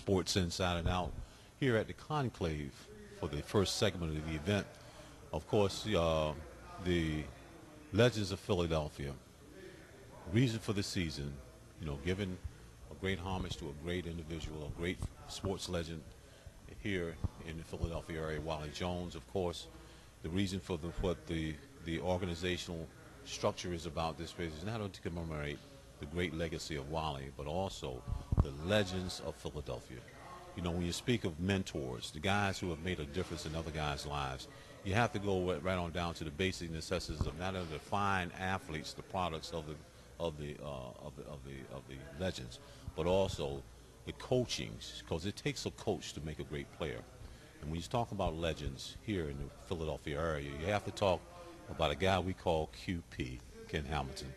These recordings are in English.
Sports Inside and Out here at the Conclave for the first segment of the event. Of course, the Legends of Philadelphia. Reason for the season, giving a great homage to a great individual, a great sports legend here in the Philadelphia area, Wally Jones, of course. The reason for what the organizational structure is about this place is not only to commemorate the great legacy of Wally, but also the legends of Philadelphia. When you speak of mentors, the guys who have made a difference in other guys' lives, you have to go right on down to the basic necessities of not only the fine athletes, the products of the legends, but also the coachings, because it takes a coach to make a great player. And when you talk about legends here in the Philadelphia area, you have to talk about a guy we call QP, Ken Hamilton,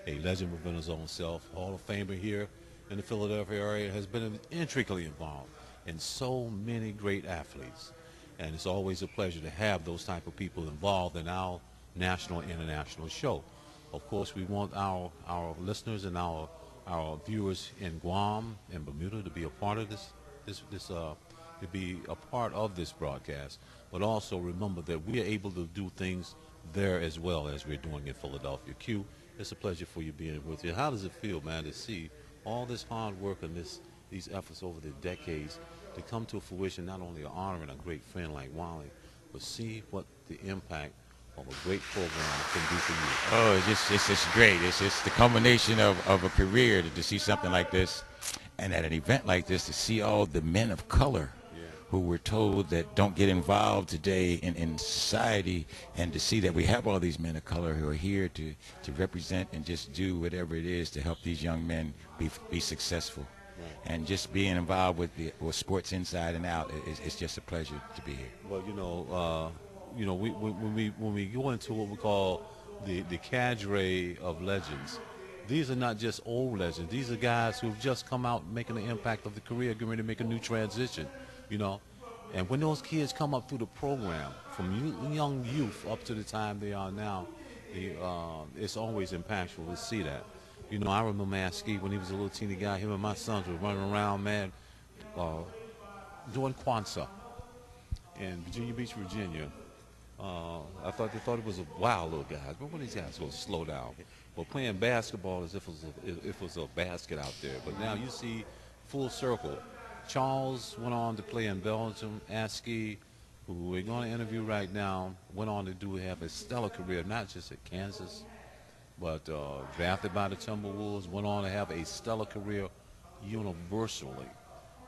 a legend within his own self, Hall of Famer here in the Philadelphia area, has been intricately involved in so many great athletes. And it's always a pleasure to have those type of people involved in our national and international show. Of course, we want our listeners and our viewers in Guam and Bermuda to be a part of to be a part of this broadcast, but also remember that we are able to do things there as well as we're doing in Philadelphia. Q, it's a pleasure for you being with you. How does it feel, man, to see all this hard work and these efforts over the decades to come to fruition, not only honoring a great friend like Wally, but see what the impact of a great program can do for you? Oh, it's just great. It's the culmination of a career to see something like this, and at an event like this to see all the men of color who were told that don't get involved today in society, and to see that we have all these men of color who are here to represent and just do whatever it is to help these young men be successful. Right. And just being involved with Sports Inside and Out, it's just a pleasure to be here. Well, when we go into what we call the cadre of legends, these are not just old legends. These are guys who have just come out making an impact of the career, getting ready to make a new transition. And when those kids come up through the program, from young youth up to the time they are now, it's always impactful to see that. I remember Askey when he was a little teeny guy. Him and my sons were running around, man, doing Kwanzaa in Virginia Beach, Virginia. I thought they thought it was a wild little guy. But when these guys going to slow down? Well, playing basketball as if it was a basket out there. But now you see full circle. Charles went on to play in Belgium. Askey, who we're going to interview right now, went on to have a stellar career, not just at Kansas, but drafted by the Timberwolves, went on to have a stellar career universally.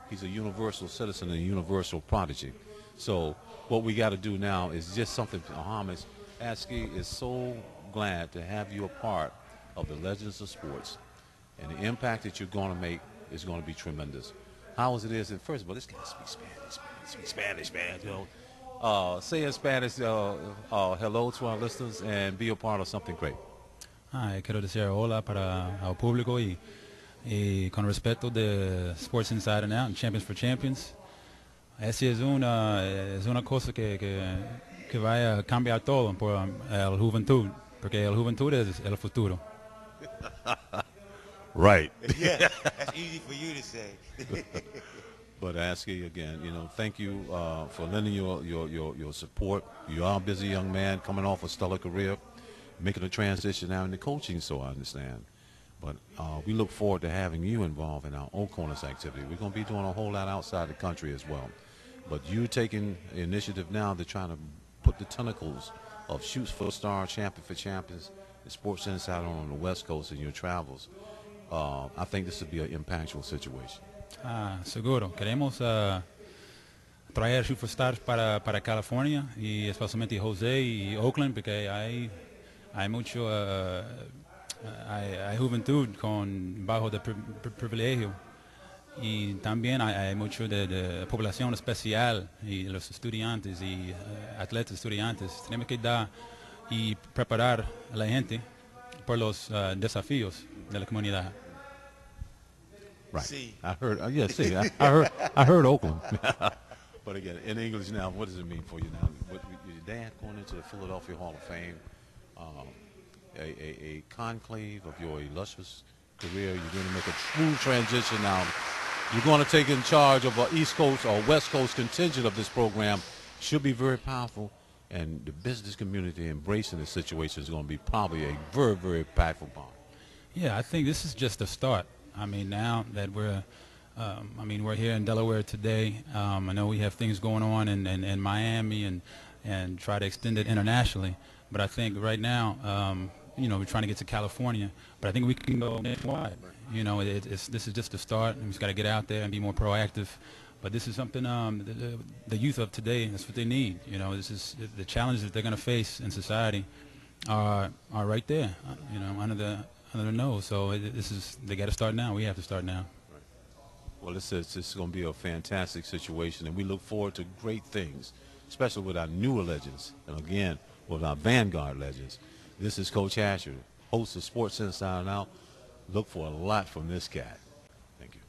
He's a universal citizen and a universal prodigy. So what we got to do now is just something to homage. Askey is so glad to have you a part of the Legends of Sports, and the impact that you're going to make is going to be tremendous. How is it? And first of all, this guy speaks Spanish, man. Say in Spanish, hello to our listeners and be a part of something great. Quiero decir hola para el público y con respeto de Sports Inside and Out and Champions for Champions. Esa es una cosa que va a cambiar todo por la juventud, porque la juventud es el futuro. Right. Yeah, that's easy for you to say. But Askey, again, thank you for lending your support. You are a busy young man coming off a stellar career, making a transition now into coaching, so I understand. But we look forward to having you involved in our Oconus activity. We're going to be doing a whole lot outside the country as well. But you taking the initiative now to try to put the tentacles of Shoots for Star, Champion for Champions, and Sports Inside on the West Coast in your travels, I think this would be an impactful situation. Seguro. Queremos traer superstars para California y especialmente José y Oakland, porque hay mucho hay juventud con bajo de privilegio, y también hay mucho de población especial y los estudiantes y atletas estudiantes. Tenemos que dar y preparar a la gente por los desafíos de la comunidad. Right. See. I heard. I heard Oakland. But again, in English now, what does it mean for you now? Your dad going into the Philadelphia Hall of Fame, a conclave of your illustrious career. You're going to make a true transition now You're going to take in charge of an East Coast or West Coast contingent of this program. Should be very powerful, and the business community embracing the situation is going to be probably a very, very impactful part. Yeah, I think this is just a start. I mean, now that we're here in Delaware today. I know we have things going on in Miami and try to extend it internationally. But I think right now, we're trying to get to California. But I think we can go nationwide. This is just a start. We just got to get out there and be more proactive. But this is something the youth of today, that's what they need. This is the challenges that they're going to face in society are right there, under the nose. So they got to start now. We have to start now. Well, this is going to be a fantastic situation, and we look forward to great things, especially with our newer legends, and again, with our Vanguard legends. This is Coach Asher, host of Sports Inside Out. Look for a lot from this cat. Thank you.